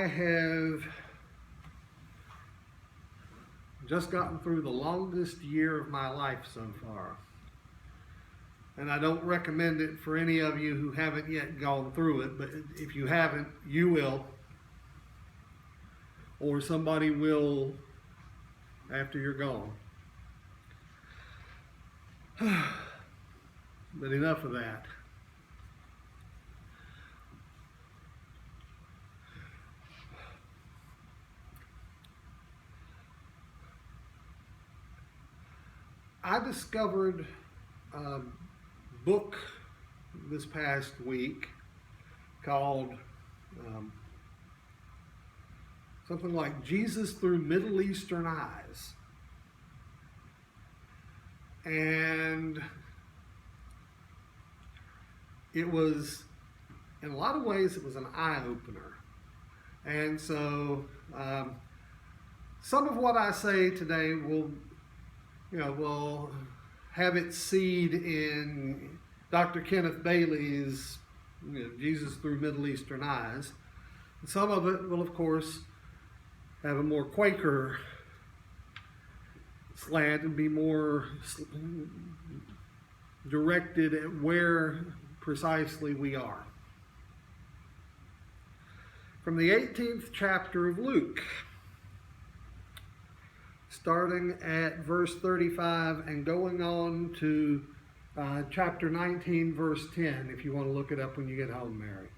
have just gotten through the longest year of my life so far. And I don't recommend it for any of you who haven't yet gone through it, but if you haven't, you will. Or somebody will after you're gone. But enough of that. I discovered a book this past week called something like Jesus Through Middle Eastern Eyes. And it was, in a lot of ways, it was an eye-opener. And so some of what I say today will have its seed in Dr. Kenneth Bailey's Jesus Through Middle Eastern Eyes. And some of it will, of course, have a more Quaker slant and be more directed at where precisely we are. From the 18th chapter of Luke, starting at verse 35 and going on to chapter 19, verse 10, if you want to look it up when you get home, Mary.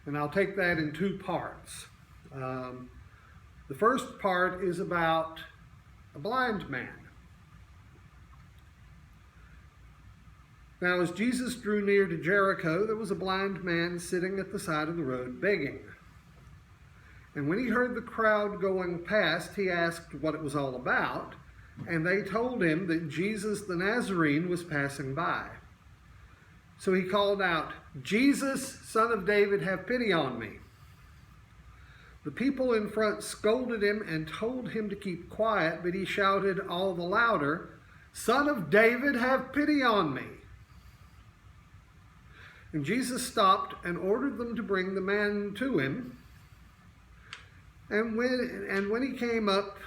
And I'll take that in two parts. The first part is about a blind man. Now, as Jesus drew near to Jericho, there was a blind man sitting at the side of the road begging. And when he heard the crowd going past, he asked what it was all about, and they told him that Jesus the Nazarene was passing by. So he called out, "Jesus, Son of David, have pity on me." The people in front scolded him and told him to keep quiet, but he shouted all the louder, "Son of David, have pity on me." And Jesus stopped and ordered them to bring the man to him. And when he came up,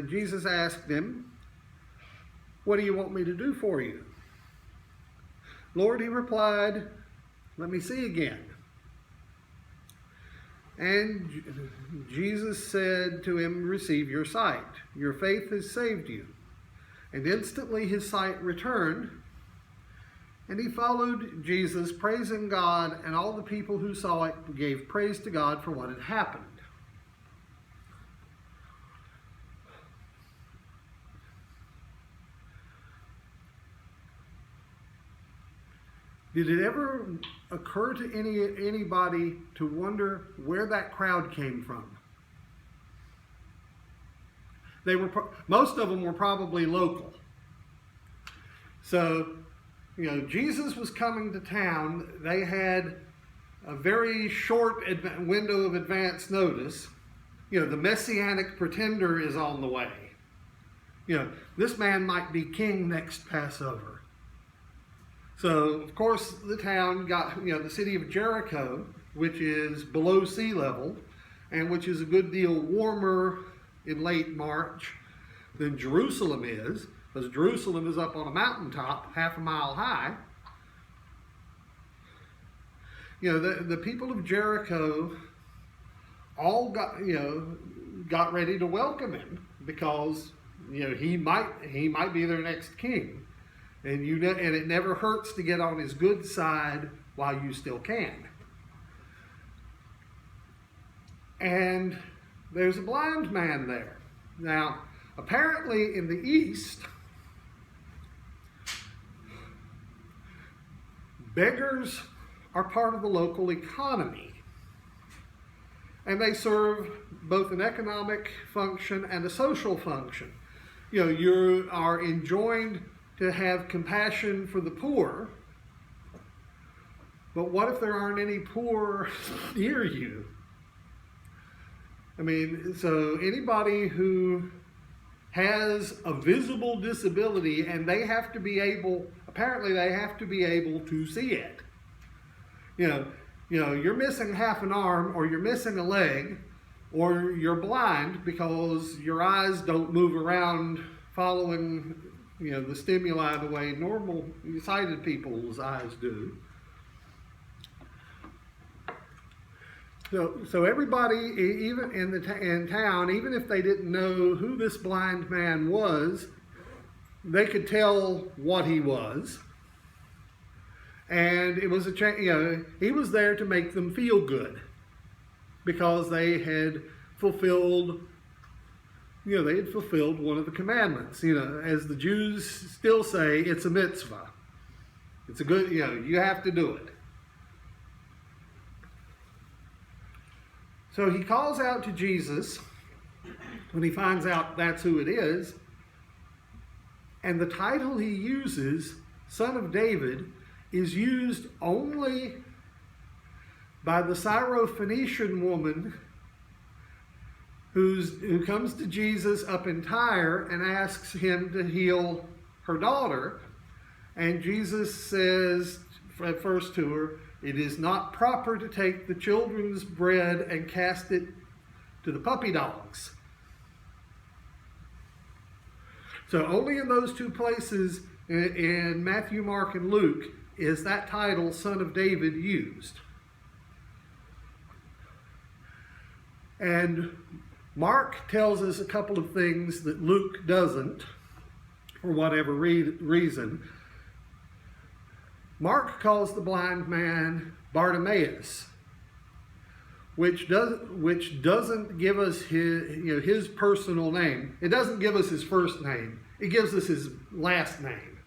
Jesus asked him, "What do you want me to do for you?" "Lord," he replied, "let me see again." And Jesus said to him, "Receive your sight. Your faith has saved you." And instantly his sight returned, and he followed Jesus, praising God, and all the people who saw it gave praise to God for what had happened. Did it ever occur to anybody to wonder where that crowd came from? Most of them were probably local. So, Jesus was coming to town. They had a very short window of advance notice. The messianic pretender is on the way. This man might be king next Passover. So, of course, the town got, the city of Jericho, which is below sea level, and which is a good deal warmer in late March than Jerusalem is, because Jerusalem is up on a mountaintop, half a mile high. The people of Jericho all got ready to welcome him because, he might be their next king. And it never hurts to get on his good side while you still can. And there's a blind man there. Now, apparently in the East, beggars are part of the local economy. And they serve both an economic function and a social function. You are enjoined to have compassion for the poor, but what if there aren't any poor near you? So anybody who has a visible disability, and they have to be able, apparently they have to be able to see it. You're missing half an arm, or you're missing a leg, or you're blind because your eyes don't move around following, the stimuli the way normal sighted people's eyes do. So everybody, even in town, even if they didn't know who this blind man was, they could tell what he was. And it was he was there to make them feel good, because they had fulfilled, one of the commandments. As the Jews still say, it's a mitzvah. It's a good, you have to do it. So he calls out to Jesus when he finds out that's who it is. And the title he uses, Son of David, is used only by the Syrophoenician woman who comes to Jesus up in Tyre and asks him to heal her daughter. And Jesus says at first to her, "It is not proper to take the children's bread and cast it to the puppy dogs." So only in those two places, in Matthew, Mark, and Luke, is that title, Son of David, used. And Mark tells us a couple of things that Luke doesn't, for whatever reason. Mark calls the blind man Bartimaeus, which doesn't give us his personal name. It doesn't give us his first name. It gives us his last name.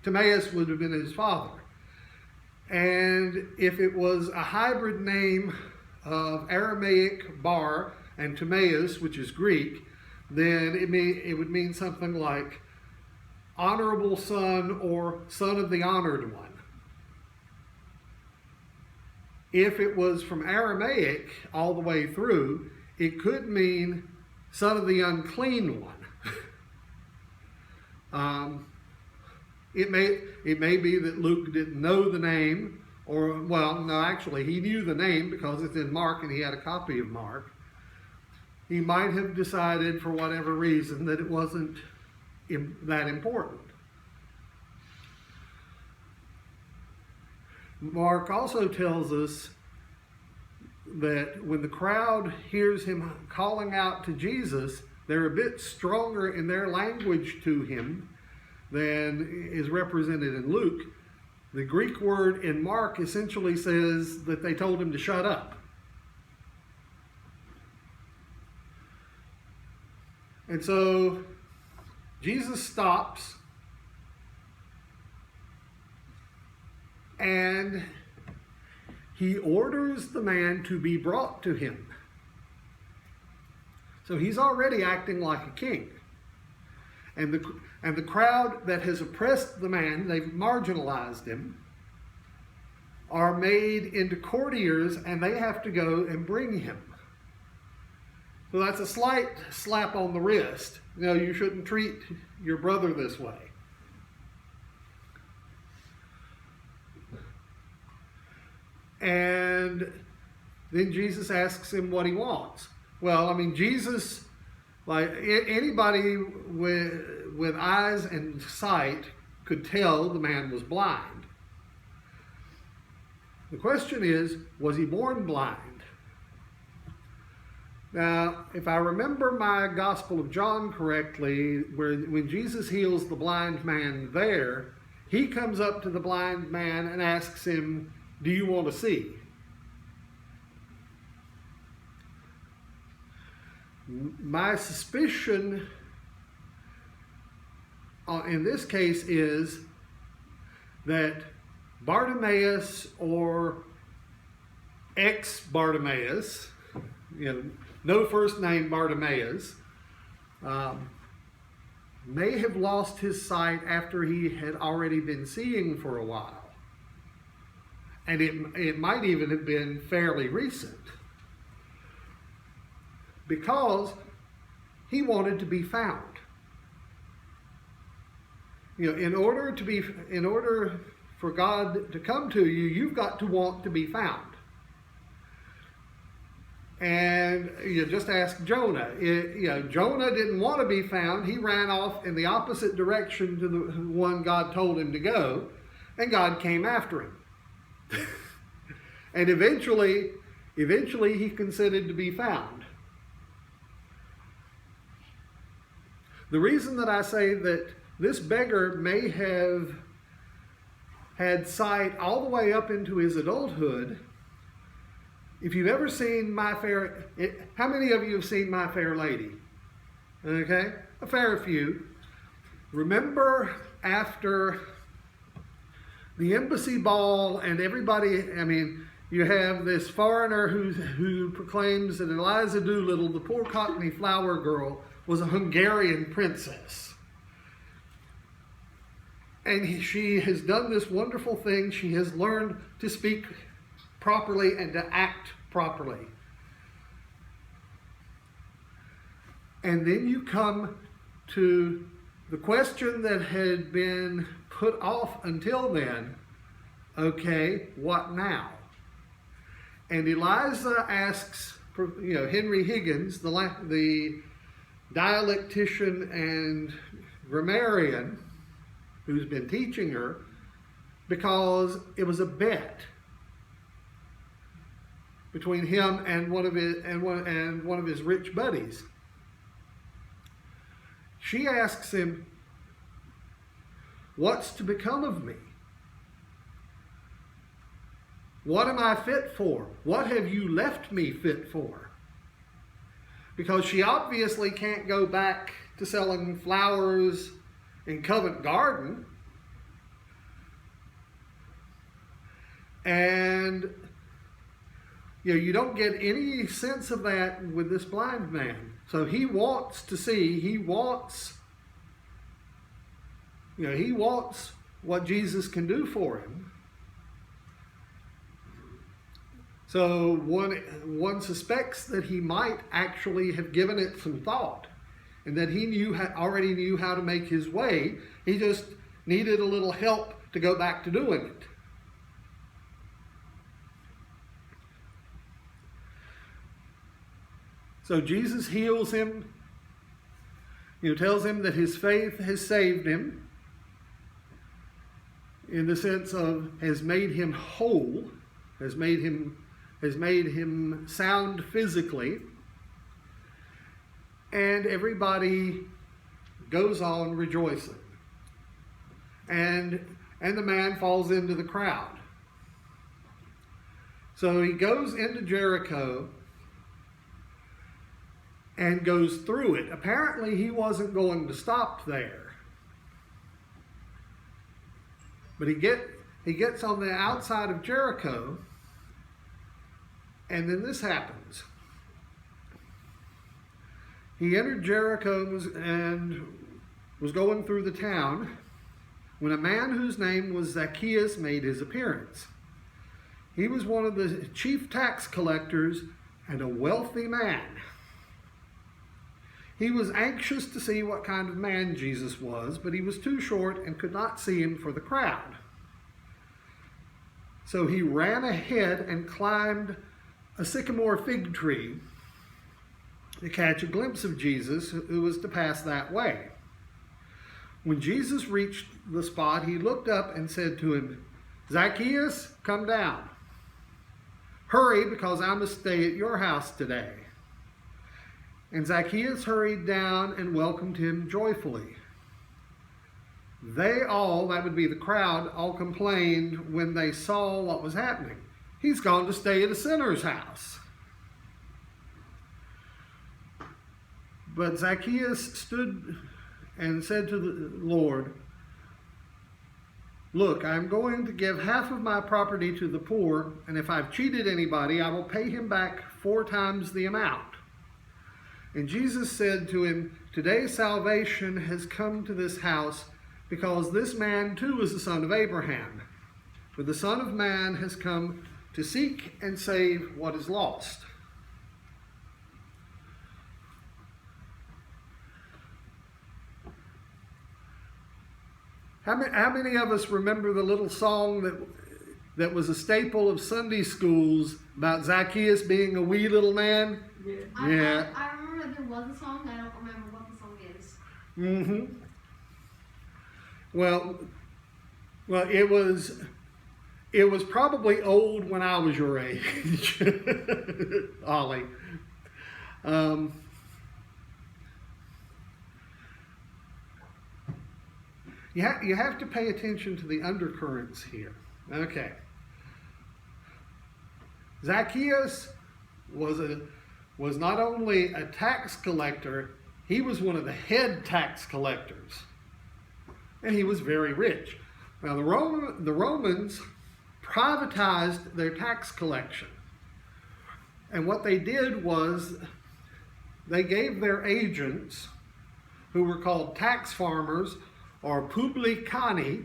Timaeus would have been his father. And if it was a hybrid name of Aramaic Bar and Timaeus, which is Greek, then it would mean something like honorable son or son of the honored one. If it was from Aramaic all the way through, it could mean son of the unclean one. It may be that Luke didn't know the name, or, well, no, actually, he knew the name because it's in Mark and he had a copy of Mark. He might have decided, for whatever reason, that it wasn't that important. Mark also tells us that when the crowd hears him calling out to Jesus, they're a bit stronger in their language to him than is represented in Luke. The Greek word in Mark essentially says that they told him to shut up. And so Jesus stops and he orders the man to be brought to him. So he's already acting like a king. And the crowd that has oppressed the man, they've marginalized him, are made into courtiers, and they have to go and bring him. So that's a slight slap on the wrist. You shouldn't treat your brother this way. And then Jesus asks him what he wants. Well, Jesus, like anybody with eyes and sight, could tell the man was blind. The question is, was he born blind? Now, if I remember my Gospel of John correctly, when Jesus heals the blind man there, he comes up to the blind man and asks him, "Do you want to see?" My suspicion in this case is that Bartimaeus, or ex-Bartimaeus, no first name Bartimaeus, may have lost his sight after he had already been seeing for a while. And it might even have been fairly recent, because he wanted to be found. in order for God to come to you, you've got to want to be found. And you just ask Jonah. Jonah didn't want to be found. He ran off in the opposite direction to the one God told him to go, and God came after him. And eventually he considered to be found. The reason that I say that this beggar may have had sight all the way up into his adulthood. If you've ever seen how many of you have seen My Fair Lady? Okay, a fair few. Remember after the embassy ball and everybody, you have this foreigner who proclaims that Eliza Doolittle, the poor Cockney flower girl, was a Hungarian princess. And she has done this wonderful thing. She has learned to speak properly and to act properly. And then you come to the question that had been put off until then. Okay, what now? And Eliza asks, Henry Higgins, the dialectician and grammarian who's been teaching her, because it was a bet between him and one of his rich buddies. She asks him, "What's to become of me? What am I fit for? What have you left me fit for?" Because she obviously can't go back to selling flowers in Covent Garden. And you don't get any sense of that with this blind man. So he wants to see, he wants what Jesus can do for him. So one suspects that he might actually have given it some thought, and that he already knew how to make his way. He just needed a little help to go back to doing it. So Jesus heals him, tells him that his faith has saved him, in the sense of has made him whole, has made him sound physically. And everybody goes on rejoicing. And the man falls into the crowd. So he goes into Jericho and goes through it. Apparently he wasn't going to stop there. But he gets on the outside of Jericho, and then this happens. He entered Jericho and was going through the town when a man whose name was Zacchaeus made his appearance. He was one of the chief tax collectors and a wealthy man. He was anxious to see what kind of man Jesus was, but he was too short and could not see him for the crowd. So he ran ahead and climbed a sycamore fig tree to catch a glimpse of Jesus, who was to pass that way. When Jesus reached the spot, he looked up and said to him, "Zacchaeus, come down. Hurry, because I must stay at your house today." And Zacchaeus hurried down and welcomed him joyfully. They all, that would be the crowd, all complained when they saw what was happening. "He's gone to stay at a sinner's house." But Zacchaeus stood and said to the Lord, "Look, I'm going to give half of my property to the poor, and if I've cheated anybody, I will pay him back 4 times the amount." And Jesus said to him, "Today salvation has come to this house, because this man too is the son of Abraham. For the Son of Man has come to seek and save what is lost." How many of us remember the little song that was a staple of Sunday schools about Zacchaeus being a wee little man? Yeah. I remember there was a song. I don't remember what the song is. Mm-hmm. Well, it was probably old when I was your age, Ollie. You have to pay attention to the undercurrents here. Okay. Zacchaeus was not only a tax collector, he was one of the head tax collectors. And he was very rich. Now the Romans privatized their tax collection. And what they did was they gave their agents, who were called tax farmers or publicani,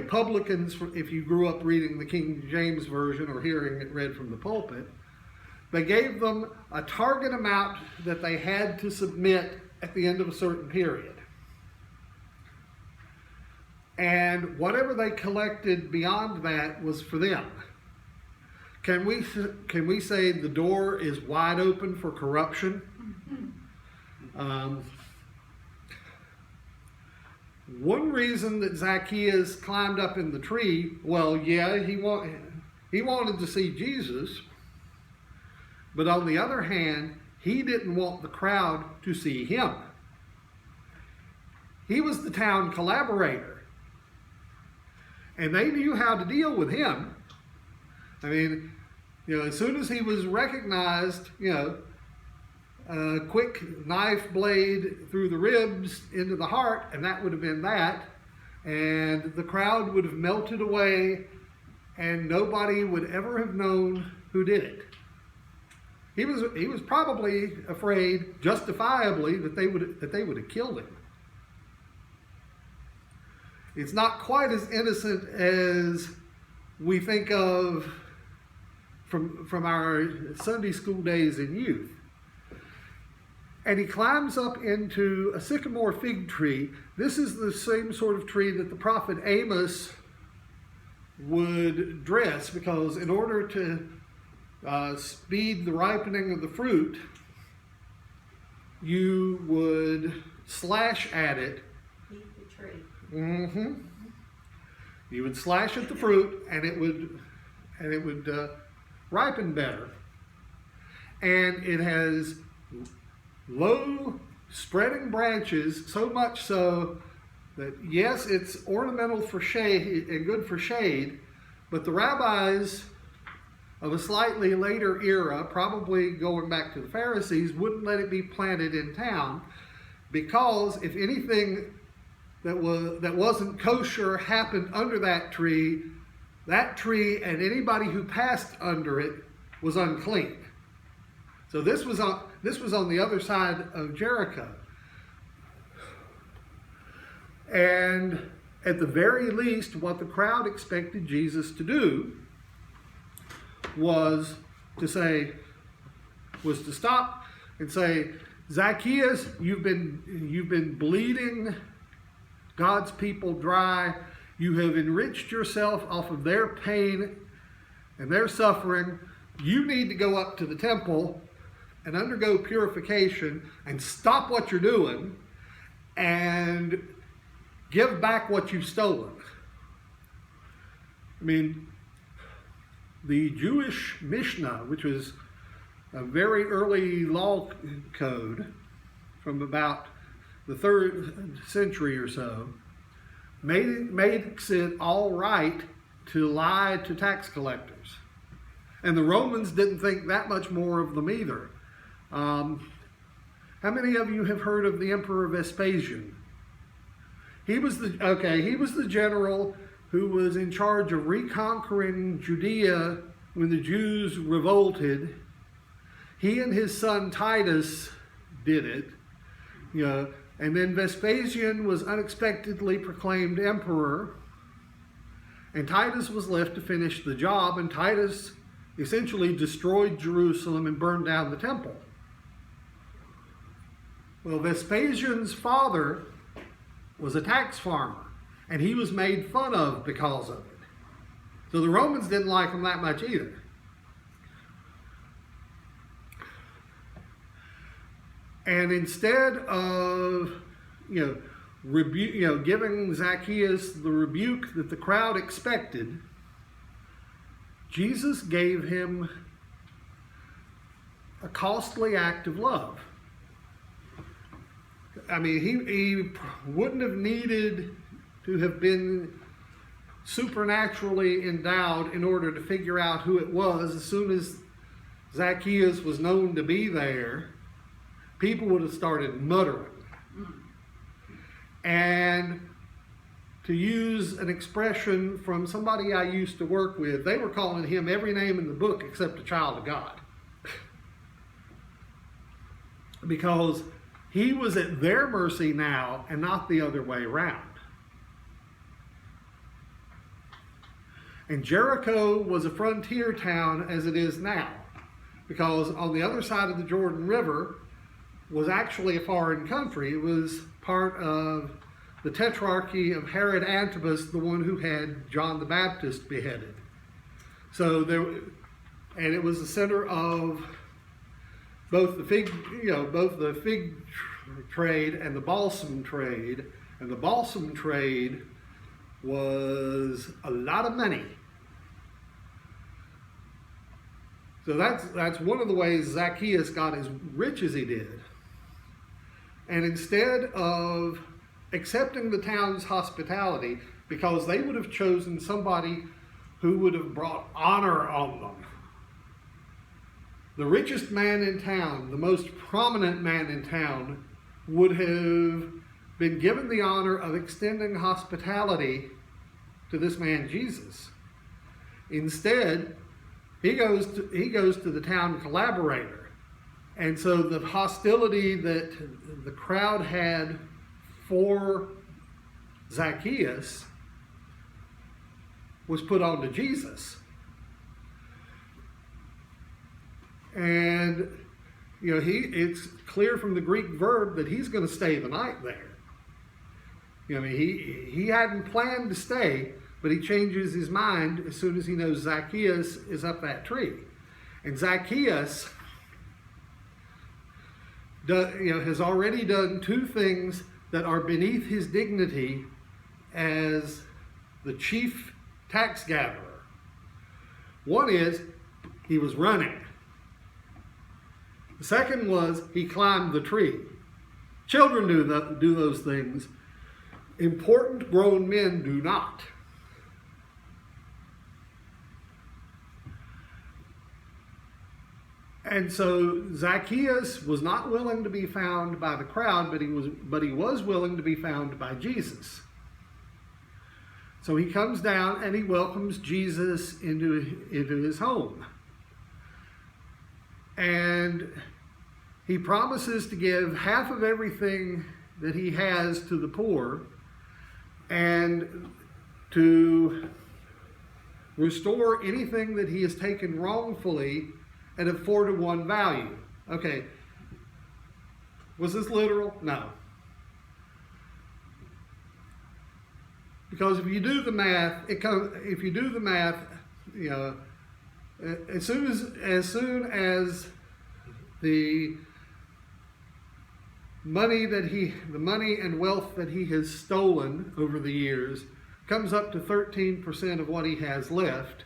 publicans, if you grew up reading the King James Version or hearing it read from the pulpit, they gave them a target amount that they had to submit at the end of a certain period. And whatever they collected beyond that was for them. Can we say the door is wide open for corruption? One reason that Zacchaeus climbed up in the tree, well, yeah, he wanted to see Jesus, but on the other hand, he didn't want the crowd to see him. He was the town collaborator, and they knew how to deal with him. I mean, as soon as he was recognized, a quick knife blade through the ribs into the heart, and that would have been that. And the crowd would have melted away, and nobody would ever have known who did it. He was probably afraid, justifiably, that they would have killed him. It's not quite as innocent as we think of from our Sunday school days in youth. And he climbs up into a sycamore fig tree. This is the same sort of tree that the prophet Amos would dress, because in order to speed the ripening of the fruit, you would slash at it. Eat the tree. Mm-hmm. You would slash at the fruit, and it would ripen better. And it has low spreading branches, so much so that yes, it's ornamental for shade and good for shade, but the rabbis of a slightly later era, probably going back to the Pharisees, wouldn't let it be planted in town, because if anything that wasn't kosher happened under that tree and anybody who passed under it was unclean. So this was on the other side of Jericho. And at the very least, what the crowd expected Jesus to do was to stop and say, Zacchaeus, you've been bleeding God's people dry. You have enriched yourself off of their pain and their suffering. You need to go up to the temple and undergo purification and stop what you're doing and give back what you've stolen. I mean, the Jewish Mishnah, which was a very early law code from about the 3rd century or so, makes it all right to lie to tax collectors. And the Romans didn't think that much more of them either. How many of you have heard of the Emperor Vespasian? He was the general who was in charge of reconquering Judea when the Jews revolted. He and his son Titus did it, and then Vespasian was unexpectedly proclaimed emperor, and Titus was left to finish the job, and Titus essentially destroyed Jerusalem and burned down the temple. Well, Vespasian's father was a tax farmer. and he was made fun of because of it. So the Romans didn't like him that much either. And instead of, giving Zacchaeus the rebuke that the crowd expected, Jesus gave him a costly act of love. I mean, he wouldn't have needed to have been supernaturally endowed in order to figure out who it was. As soon as Zacchaeus was known to be there, people would have started muttering. And to use an expression from somebody I used to work with, they were calling him every name in the book except a child of God. Because he was at their mercy now and not the other way around. And Jericho was a frontier town as it is now, because on the other side of the Jordan River was actually a foreign country. It was part of the tetrarchy of Herod Antipas, the one who had John the Baptist beheaded. And it was the center of both the fig trade and the balsam trade. And the balsam trade was a lot of money. So that's one of the ways Zacchaeus got as rich as he did. And instead of accepting the town's hospitality, because they would have chosen somebody who would have brought honor on them, the richest man in town, the most prominent man in town, would have been given the honor of extending hospitality to this man Jesus. Instead, he goes to the town collaborator. And so the hostility that the crowd had for Zacchaeus was put onto Jesus. And it's clear from the Greek verb that he's going to stay the night there. He hadn't planned to stay, but he changes his mind as soon as he knows Zacchaeus is up that tree. And Zacchaeus has already done two things that are beneath his dignity as the chief tax gatherer. One is he was running. The second was he climbed the tree. Children do those things. Important grown men do not. And so Zacchaeus was not willing to be found by the crowd, but he was willing to be found by Jesus. So he comes down and he welcomes Jesus into his home. And he promises to give half of everything that he has to the poor and to restore anything that he has taken wrongfully at a 4-to-1 value. Okay. Was this literal? No. Because if you do the math, as soon as the money and wealth that he has stolen over the years comes up to 13% of what he has left,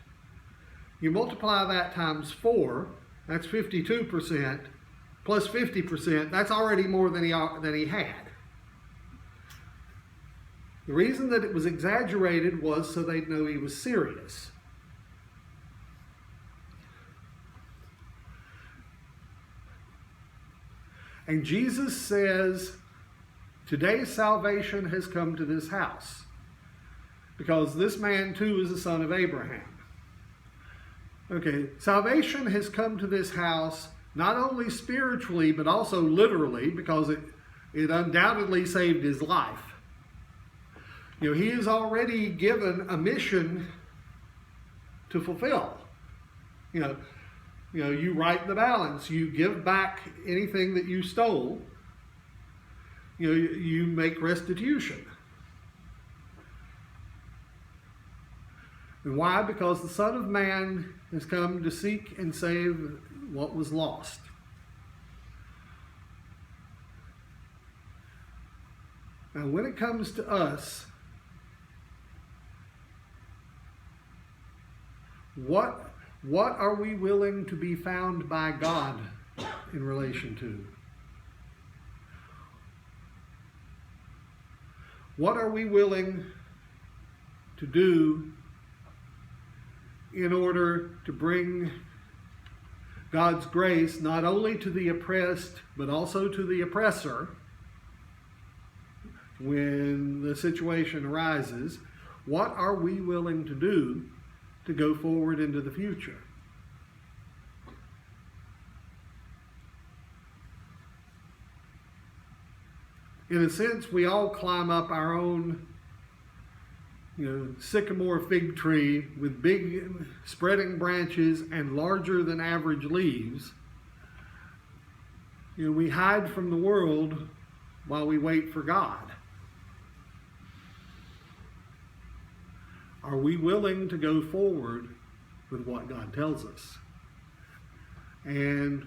you multiply that times 4, that's 52%, plus 50%, that's already more than he had. The reason that it was exaggerated was so they'd know he was serious. And Jesus says, today salvation has come to this house, because this man too is a son of Abraham. Okay, salvation has come to this house not only spiritually, but also literally, because it undoubtedly saved his life. He is already given a mission to fulfill. You right the balance. You give back anything that you stole. You make restitution. And why? Because the Son of Man has come to seek and save what was lost. Now, when it comes to us, what are we willing to be found by God in relation to? What are we willing to do in order to bring God's grace not only to the oppressed, but also to the oppressor when the situation arises? What are we willing to do to go forward into the future? In a sense, we all climb up our own sycamore fig tree with big spreading branches and larger than average leaves. We hide from the world while we wait for God. Are we willing to go forward with what God tells us? And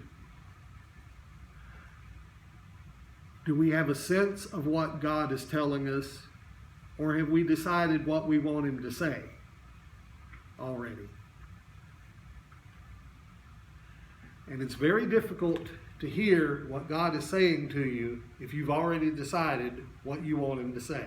do we have a sense of what God is telling us? Or have we decided what we want him to say already? And it's very difficult to hear what God is saying to you if you've already decided what you want him to say.